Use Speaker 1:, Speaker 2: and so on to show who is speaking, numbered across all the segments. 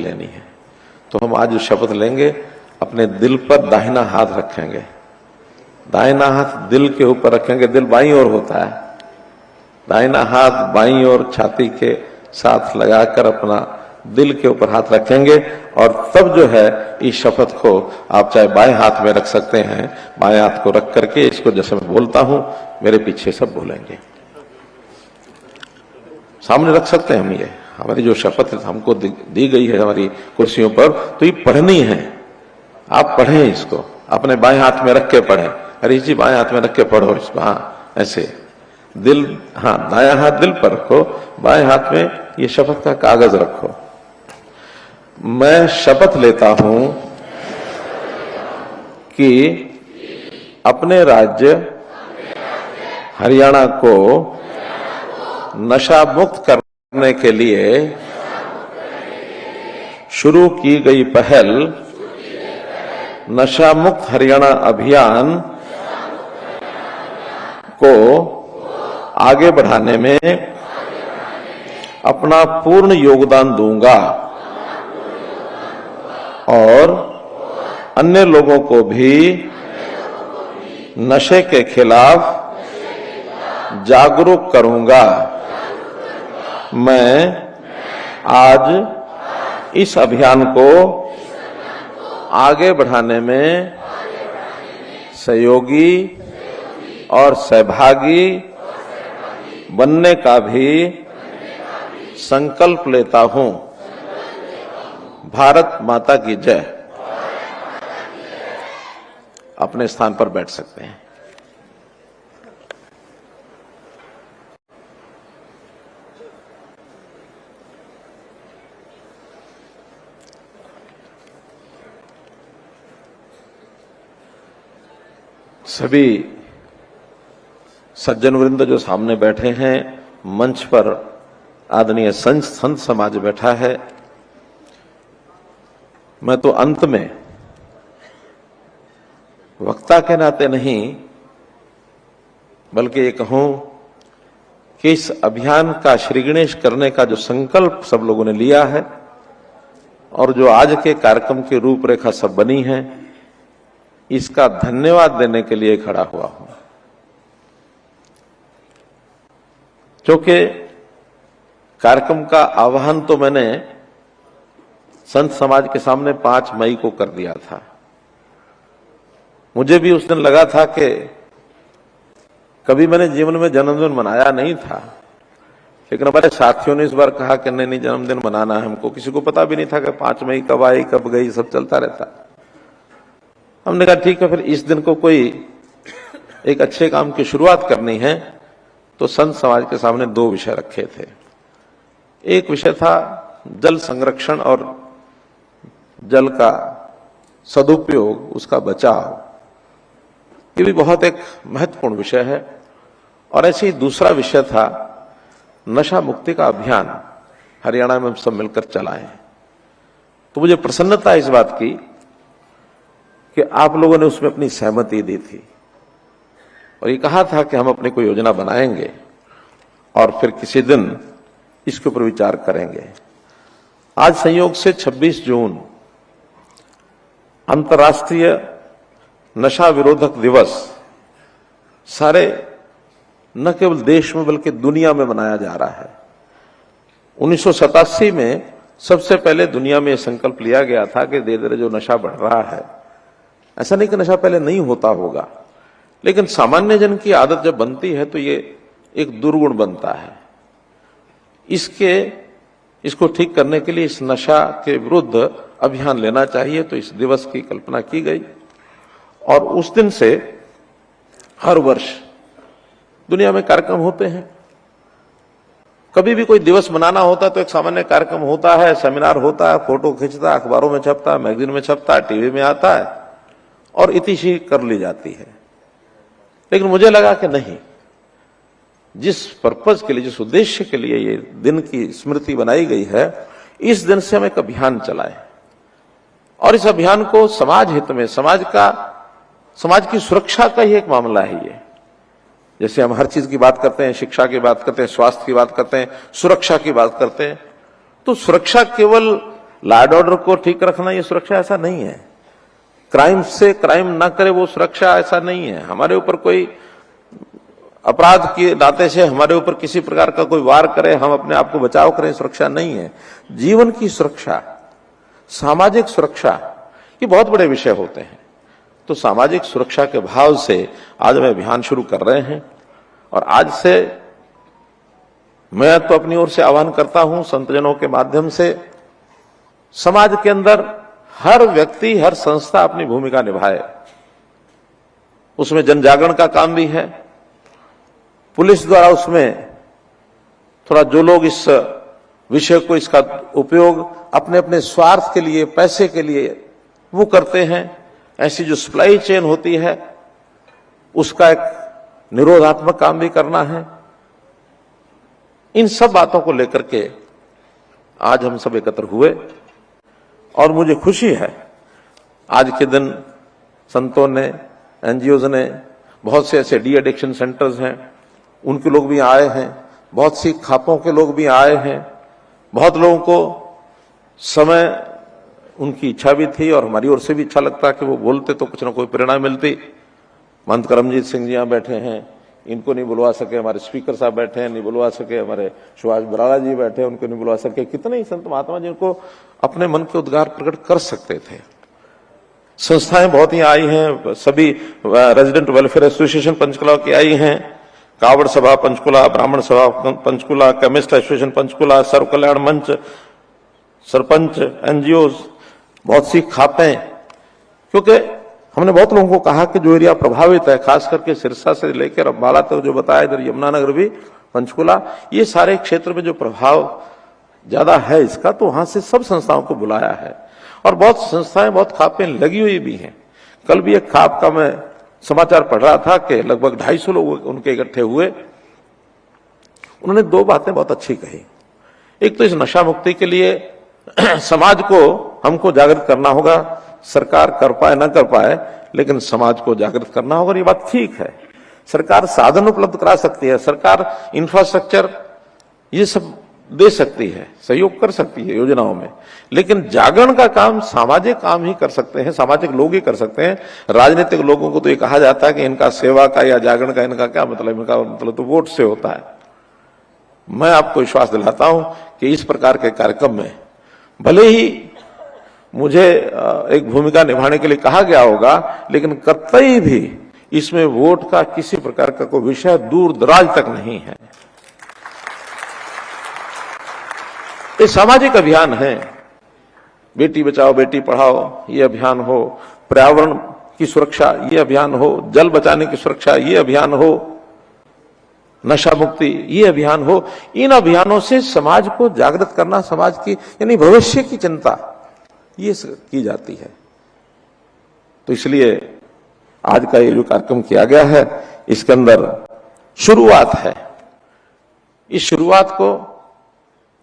Speaker 1: लेनी है। तो हम आज जो शपथ लेंगे, अपने दिल पर दाहिना हाथ रखेंगे, दाहिना हाथ दिल के ऊपर रखेंगे। दिल बाईं ओर होता है, दाहिना हाथ बाईं ओर छाती के साथ लगाकर अपना दिल के ऊपर हाथ रखेंगे। और तब जो है इस शपथ को आप चाहे बाएं हाथ में रख सकते हैं, बाएं हाथ को रख करके इसको जैसे मैं बोलता हूं मेरे पीछे सब बोलेंगे। सामने रख सकते हैं हम, ये हमारी जो शपथ हमको दी गई है हमारी कुर्सियों पर, तो ये पढ़नी है। आप पढ़ें इसको, अपने बाएं हाथ में रख के पढ़ें। हरीश जी बाएं हाथ में रख के पढ़ो इसको। हाँ ऐसे दिल, हाँ दायां हाथ दिल पर रखो, बाएं हाथ में ये शपथ का कागज रखो। मैं शपथ लेता हूं कि अपने राज्य हरियाणा को नशा मुक्त करने के लिए शुरू की गई पहल नशा मुक्त हरियाणा अभियान को आगे बढ़ाने में अपना पूर्ण योगदान दूंगा और अन्य लोगों को भी नशे के खिलाफ जागरूक करूंगा। मैं आज इस अभियान को आगे बढ़ाने में सहयोगी और सहभागी बनने का भी संकल्प लेता हूं। भारत माता की जय। अपने स्थान पर बैठ सकते हैं। सभी सज्जन वृंद जो सामने बैठे हैं, मंच पर आदरणीय संत समाज बैठा है। मैं तो अंत में वक्ता के नाते नहीं, बल्कि ये कहूं कि इस अभियान का श्री गणेश करने का जो संकल्प सब लोगों ने लिया है और जो आज के कार्यक्रम की रूपरेखा सब बनी है, इसका धन्यवाद देने के लिए खड़ा हुआ हूं। क्योंकि कार्यक्रम का आह्वान तो मैंने संत समाज के सामने 5 मई को कर दिया था। मुझे भी उस दिन लगा था कि कभी मैंने जीवन में जन्मदिन मनाया नहीं था, लेकिन हमारे साथियों ने इस बार कहा कि नहीं जन्मदिन मनाना है हमको। किसी को पता भी नहीं था कि 5 मई कब आई कब गई, सब चलता रहता। हमने कहा ठीक है, फिर इस दिन को कोई एक अच्छे काम की शुरुआत करनी है, तो संत समाज के सामने 2 विषय रखे थे। एक विषय था जल संरक्षण और जल का सदुपयोग, उसका बचाव। ये भी बहुत एक महत्वपूर्ण विषय है। और ऐसे ही दूसरा विषय था नशा मुक्ति का अभियान हरियाणा में हम सब मिलकर चलाएं। तो मुझे प्रसन्नता इस बात की कि आप लोगों ने उसमें अपनी सहमति दी थी और ये कहा था कि हम अपनी कोई योजना बनाएंगे और फिर किसी दिन इसके ऊपर विचार करेंगे। आज संयोग से 26 जून अंतर्राष्ट्रीय नशा विरोधक दिवस सारे न केवल देश में बल्कि दुनिया में मनाया जा रहा है। 1987 में सबसे पहले दुनिया में यह संकल्प लिया गया था कि धीरे धीरे जो नशा बढ़ रहा है, ऐसा नहीं कि नशा पहले नहीं होता होगा, लेकिन सामान्य जन की आदत जब बनती है तो ये एक दुर्गुण बनता है। इसको ठीक करने के लिए इस नशा के विरुद्ध अभियान लेना चाहिए, तो इस दिवस की कल्पना की गई। और उस दिन से हर वर्ष दुनिया में कार्यक्रम होते हैं। कभी भी कोई दिवस मनाना होता है तो एक सामान्य कार्यक्रम होता है, सेमिनार होता है, फोटो खींचता है, अखबारों में छपता है, मैगजीन में छपता है, टीवी में आता है और इतिशी कर ली जाती है। लेकिन मुझे लगा कि नहीं, जिस पर्पज के लिए, जिस उद्देश्य के लिए ये दिन की स्मृति बनाई गई है, इस दिन से हम एक अभियान चलाएं और इस अभियान को समाज हित में, समाज की सुरक्षा का ही एक मामला है ये। जैसे हम हर चीज की बात करते हैं, शिक्षा की बात करते हैं, स्वास्थ्य की बात करते हैं, सुरक्षा की बात करते हैं, तो सुरक्षा केवल लॉ एंड ऑर्डर को ठीक रखना ये सुरक्षा ऐसा नहीं है। क्राइम से क्राइम ना करे वो सुरक्षा ऐसा नहीं है। हमारे ऊपर कोई अपराध के नाते से हमारे ऊपर किसी प्रकार का कोई वार करे, हम अपने आप को बचाव करें, सुरक्षा नहीं है। जीवन की सुरक्षा, सामाजिक सुरक्षा, ये बहुत बड़े विषय होते हैं। तो सामाजिक सुरक्षा के भाव से आज हम अभियान शुरू कर रहे हैं और आज से मैं तो अपनी ओर से आह्वान करता हूं संतजनों के माध्यम से, समाज के अंदर हर व्यक्ति, हर संस्था अपनी भूमिका निभाए। उसमें जन जागरण का काम भी है। पुलिस द्वारा उसमें थोड़ा जो लोग इस विषय को, इसका उपयोग अपने अपने स्वार्थ के लिए, पैसे के लिए वो करते हैं, ऐसी जो सप्लाई चेन होती है उसका एक निरोधात्मक काम भी करना है। इन सब बातों को लेकर के आज हम सब एकत्र हुए और मुझे खुशी है आज के दिन संतों ने, एनजीओज ने, बहुत से ऐसे डी एडिक्शन सेंटर्स हैं उनके लोग भी आए हैं, बहुत सी खापों के लोग भी आए हैं, बहुत लोगों को समय उनकी इच्छा भी थी और हमारी ओर से भी अच्छा लगता कि वो बोलते तो कुछ ना कोई प्रेरणा मिलती। महंत करमजीत सिंह जी यहाँ बैठे हैं, इनको नहीं बुलवा सके, हमारे स्पीकर साहब बैठे हैं, नहीं बुलवा सके, हमारे सुभाष बराला जी बैठे हैं, उनको नहीं बुलवा सके। कितने ही संत महात्मा जिनको अपने मन के उद्गार प्रकट कर सकते थे। संस्थाएं बहुत ही आई हैं, सभी रेजिडेंट वेलफेयर एसोसिएशन पंचकुला की आई हैं, कावड़ सभा पंचकुला, ब्राह्मण सभा पंचकुला, केमिस्ट एसोसिएशन पंचकुला, सर्व कल्याण मंच, सरपंच, एनजीओ, बहुत सी खापें। क्योंकि हमने बहुत लोगों को कहा कि जो एरिया प्रभावित है, खास करके सिरसा से लेकर अम्बाला तक जो बताया, इधर यमुनानगर भी, पंचकुला, ये सारे क्षेत्र में जो प्रभाव ज्यादा है इसका, तो वहां से सब संस्थाओं को बुलाया है और बहुत संस्थाएं, बहुत खापें लगी हुई भी हैं। कल भी एक खाप का मैं समाचार पढ़ रहा था कि लगभग 250 लोग उनके इकट्ठे हुए। उन्होंने दो बातें बहुत अच्छी कही। एक तो इस नशा मुक्ति के लिए समाज को हमको जागृत करना होगा, सरकार कर पाए ना कर पाए, लेकिन समाज को जागृत करना होगा। ये बात ठीक है, सरकार साधन उपलब्ध करा सकती है, सरकार इंफ्रास्ट्रक्चर ये सब दे सकती है, सहयोग कर सकती है योजनाओं में, लेकिन जागरण का काम सामाजिक काम ही कर सकते हैं, सामाजिक लोग ही कर सकते हैं। राजनीतिक लोगों को तो ये कहा जाता है कि इनका सेवा का या जागरण का इनका क्या मतलब, इनका मतलब तो वोट से होता है। मैं आपको विश्वास दिलाता हूं कि इस प्रकार के कार्यक्रम में भले ही मुझे एक भूमिका निभाने के लिए कहा गया होगा, लेकिन कतई भी इसमें वोट का किसी प्रकार का कोई विषय दूर दराज तक नहीं है। ये सामाजिक अभियान है। बेटी बचाओ बेटी पढ़ाओ ये अभियान हो, पर्यावरण की सुरक्षा ये अभियान हो, जल बचाने की सुरक्षा ये अभियान हो, नशा मुक्ति ये अभियान हो। इन अभियानों से समाज को जागृत करना, समाज की यानी भविष्य की चिंता ये की जाती है। तो इसलिए आज का ये जो कार्यक्रम किया गया है, इसके अंदर शुरुआत है। इस शुरुआत को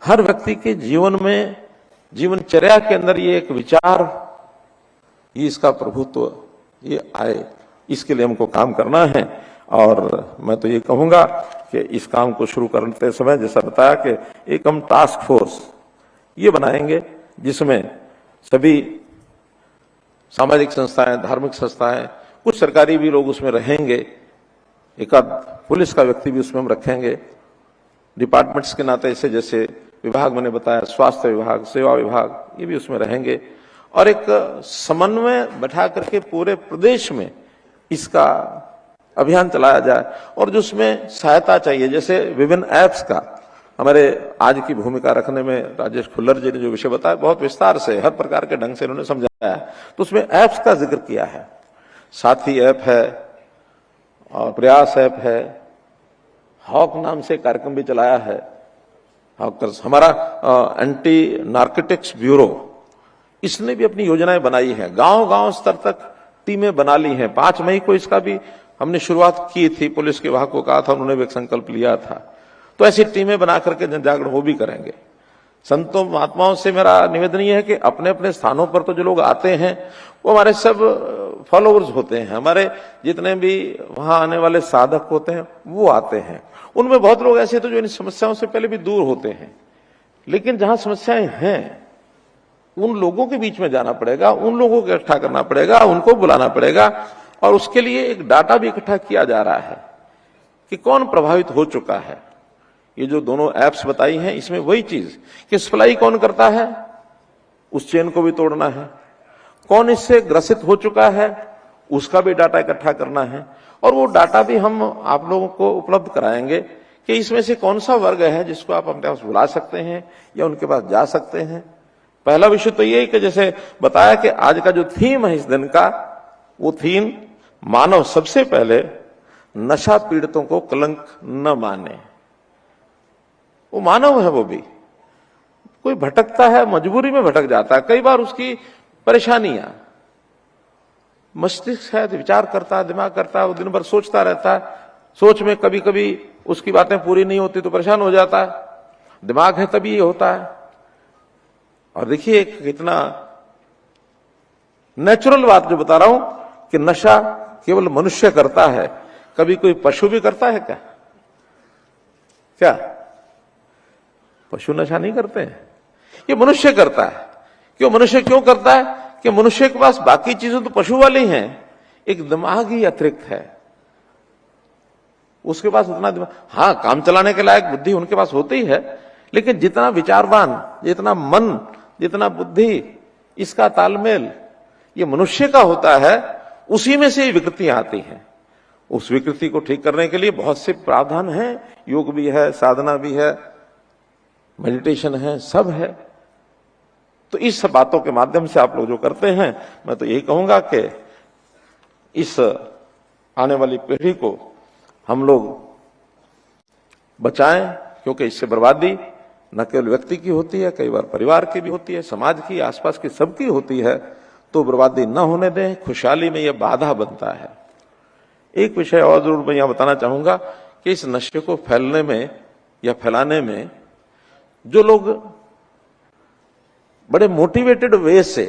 Speaker 1: हर व्यक्ति के जीवन में, जीवनचर्या के अंदर ये एक विचार, ये इसका प्रभुत्व ये आए, इसके लिए हमको काम करना है। और मैं तो ये कहूंगा कि इस काम को शुरू करते समय जैसा बताया कि एक हम टास्क फोर्स ये बनाएंगे जिसमें सभी सामाजिक संस्थाएं, धार्मिक संस्थाएं, कुछ सरकारी भी लोग उसमें रहेंगे, एक आध पुलिस का व्यक्ति भी उसमें हम रखेंगे। डिपार्टमेंट्स के नाते से जैसे विभाग मैंने बताया, स्वास्थ्य विभाग, सेवा विभाग, ये भी उसमें रहेंगे और एक समन्वय बैठा करके पूरे प्रदेश में इसका अभियान चलाया जाए। और जो उसमें सहायता चाहिए, जैसे विभिन्न ऐप्स का हमारे आज की भूमिका रखने में राजेश खुल्लर जी ने जो विषय बताया बहुत विस्तार से, हर प्रकार के ढंग से उन्होंने समझाया, तो उसमें ऐप्स का जिक्र किया है। साथी ऐप है और प्रयास ऐप है, हॉक नाम से कार्यक्रम भी चलाया है। हॉकर्स हमारा एंटी नार्कोटिक्स ब्यूरो, इसने भी अपनी योजनाएं बनाई है, गांव-गांव स्तर तक टीमें बना ली हैं। 5 मई को इसका भी हमने शुरुआत की थी, पुलिस के विभाग को कहा था, उन्होंने भी एक संकल्प लिया था। तो ऐसी टीमें बना करके जन जागरण वो भी करेंगे। संतों महात्माओं से मेरा निवेदन ये है कि अपने अपने स्थानों पर तो जो लोग आते हैं वो हमारे सब फॉलोअर्स होते हैं, हमारे जितने भी वहां आने वाले साधक होते हैं वो आते हैं। उनमें बहुत लोग ऐसे तो जो इन समस्याओं से पहले भी दूर होते हैं, लेकिन जहां समस्याएं हैं उन लोगों के बीच में जाना पड़ेगा, उन लोगों को इकट्ठा करना पड़ेगा, उनको बुलाना पड़ेगा और उसके लिए एक डाटा भी इकट्ठा किया जा रहा है कि कौन प्रभावित हो चुका है। ये जो दोनों एप्स बताई हैं इसमें वही चीज कि सप्लाई कौन करता है उस चेन को भी तोड़ना है, कौन इससे ग्रसित हो चुका है उसका भी डाटा इकट्ठा करना है और वो डाटा भी हम आप लोगों को उपलब्ध कराएंगे कि इसमें से कौन सा वर्ग है जिसको आप अपने पास बुला सकते हैं या उनके पास जा सकते हैं। पहला विषय तो ये कि जैसे बताया कि आज का जो थीम है इस दिन का, वो थीम मानव सबसे पहले नशा पीड़ितों को कलंक न माने। वो मानव है, वो भी कोई भटकता है, मजबूरी में भटक जाता है, कई बार उसकी परेशानियां, मस्तिष्क है, विचार करता है, दिमाग करता है, वो दिन भर सोचता रहता है, सोच में कभी कभी उसकी बातें पूरी नहीं होती तो परेशान हो जाता है, दिमाग है तभी ये होता है। और देखिए कितना नेचुरल बात जो बता रहा हूं कि नशा केवल मनुष्य करता है, कभी कोई पशु भी करता है क्या? क्या पशु नशा नहीं करते हैं? ये मनुष्य करता है। क्यों मनुष्य क्यों करता है? कि मनुष्य के पास बाकी चीजें तो पशु वाली हैं, एक दिमाग ही अतिरिक्त है उसके पास उतना दिमाग, हाँ काम चलाने के लायक बुद्धि उनके पास होती है, लेकिन जितना विचारवान, जितना मन, जितना बुद्धि, इसका तालमेल ये मनुष्य का होता है, उसी में से ये विकृतियां आती हैं। उस विकृति को ठीक करने के लिए बहुत से प्रावधान हैं, योग भी है, साधना भी है, मेडिटेशन है, सब है। तो इस बातों के माध्यम से आप लोग जो करते हैं, मैं तो यही कहूंगा कि इस आने वाली पीढ़ी को हम लोग बचाएं, क्योंकि इससे बर्बादी न केवल व्यक्ति की होती है, कई बार परिवार की भी होती है, समाज की, आसपास की सबकी होती है। तो बर्बादी न होने दें, खुशहाली में यह बाधा बनता है। एक विषय और जरूर मैं यहां बताना चाहूंगा कि इस नशे को फैलने में या फैलाने में जो लोग बड़े मोटिवेटेड वे से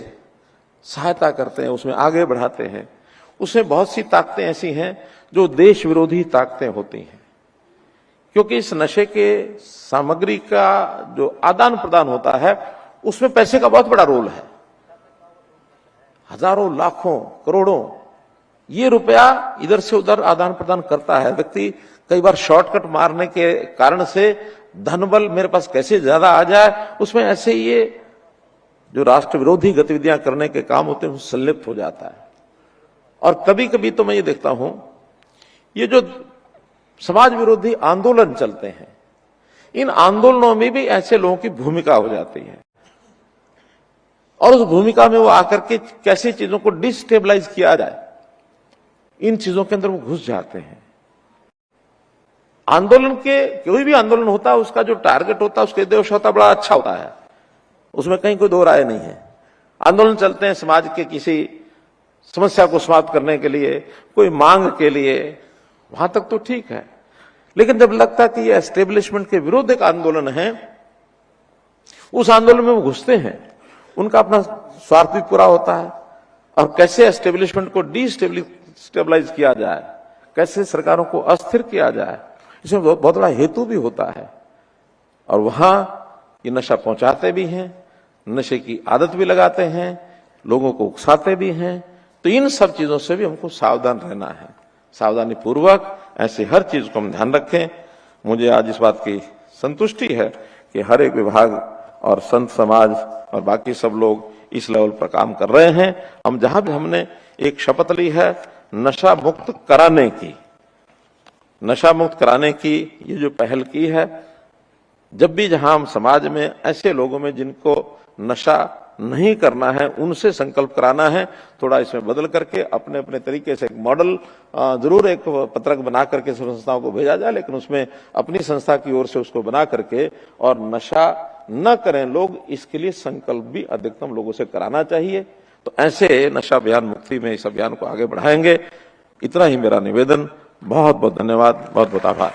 Speaker 1: सहायता करते हैं, उसमें आगे बढ़ाते हैं, उसमें बहुत सी ताकतें ऐसी हैं जो देश विरोधी ताकतें होती हैं। क्योंकि इस नशे के सामग्री का जो आदान प्रदान होता है उसमें पैसे का बहुत बड़ा रोल है। हजारों, लाखों, करोड़ों ये रुपया इधर से उधर आदान प्रदान करता है व्यक्ति। कई बार शॉर्टकट मारने के कारण से धन बल मेरे पास कैसे ज्यादा आ जाए, उसमें ऐसे ये जो राष्ट्र विरोधी गतिविधियां करने के काम होते हैं उसमें संलिप्त हो जाता है। और कभी कभी तो मैं ये देखता हूं, ये जो समाज विरोधी आंदोलन चलते हैं, इन आंदोलनों में भी ऐसे लोगों की भूमिका हो जाती है और उस भूमिका में वो आकर के कैसी चीजों को डिस्टेबलाइज किया जाए, इन चीजों के अंदर वो घुस जाते हैं। आंदोलन के, कोई भी आंदोलन होता है उसका जो टारगेट होता है, उसका उद्देश्य होता है, बड़ा अच्छा होता है, उसमें कहीं कोई दो राय नहीं है। आंदोलन चलते हैं समाज के किसी समस्या को समाप्त करने के लिए, कोई मांग के लिए, वहां तक तो ठीक है। लेकिन जब लगता है कि ये एस्टेब्लिशमेंट के विरुद्ध एक आंदोलन है, उस आंदोलन में वो घुसते हैं, उनका अपना स्वार्थ भी पूरा होता है। और कैसे एस्टेब्लिशमेंट को डिस्टेबलाइज किया जाए, कैसे सरकारों को अस्थिर किया जाए, इसमें बहुत बड़ा हेतु भी होता है। और वहां ये नशा पहुंचाते भी हैं, नशे की आदत भी लगाते हैं, लोगों को उकसाते भी हैं। तो इन सब चीजों से भी हमको सावधान रहना है, सावधानी पूर्वक ऐसे हर चीज को हम ध्यान रखें। मुझे आज इस बात की संतुष्टि है कि हर एक विभाग और संत समाज और बाकी सब लोग इस लेवल पर काम कर रहे हैं। हम जहां भी हमने एक शपथ ली है नशा मुक्त कराने की, नशा मुक्त कराने की ये जो पहल की है, जब भी जहां हम समाज में ऐसे लोगों में जिनको नशा नहीं करना है उनसे संकल्प कराना है, थोड़ा इसमें बदल करके अपने अपने तरीके से एक मॉडल जरूर एक पत्रक बना करके संस्थाओं को भेजा जाए, लेकिन उसमें अपनी संस्था की ओर से उसको बना करके और नशा न करें लोग, इसके लिए संकल्प भी अधिकतम लोगों से कराना चाहिए। तो ऐसे नशा अभियान मुक्ति में इस अभियान को आगे बढ़ाएंगे। इतना ही मेरा निवेदन। बहुत बहुत धन्यवाद, बहुत बहुत आभार।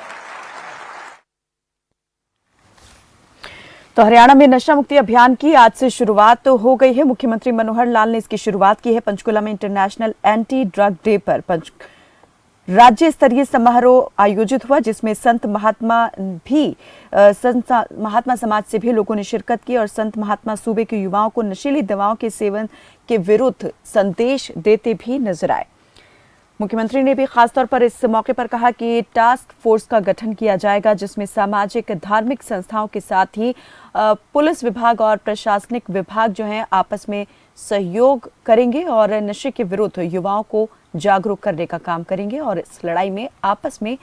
Speaker 2: तो हरियाणा में नशा मुक्ति अभियान की आज से शुरुआत तो हो गई है। मुख्यमंत्री मनोहर लाल ने इसकी शुरुआत की है। पंचकुला में इंटरनेशनल एंटी ड्रग डे पर राज्य स्तरीय समारोह आयोजित हुआ, जिसमें संत महात्मा समाज से भी लोगों ने शिरकत की और संत महात्मा सूबे के युवाओं को नशीली दवाओं के सेवन के विरुद्ध संदेश देते भी नजर आए। मुख्यमंत्री ने भी खासतौर पर इस मौके पर कहा कि टास्क फोर्स का गठन किया जाएगा, जिसमें सामाजिक धार्मिक संस्थाओं के साथ ही पुलिस विभाग और प्रशासनिक विभाग जो हैं आपस में सहयोग करेंगे और नशे के विरुद्ध युवाओं को जागरूक करने का काम करेंगे और इस लड़ाई में आपस में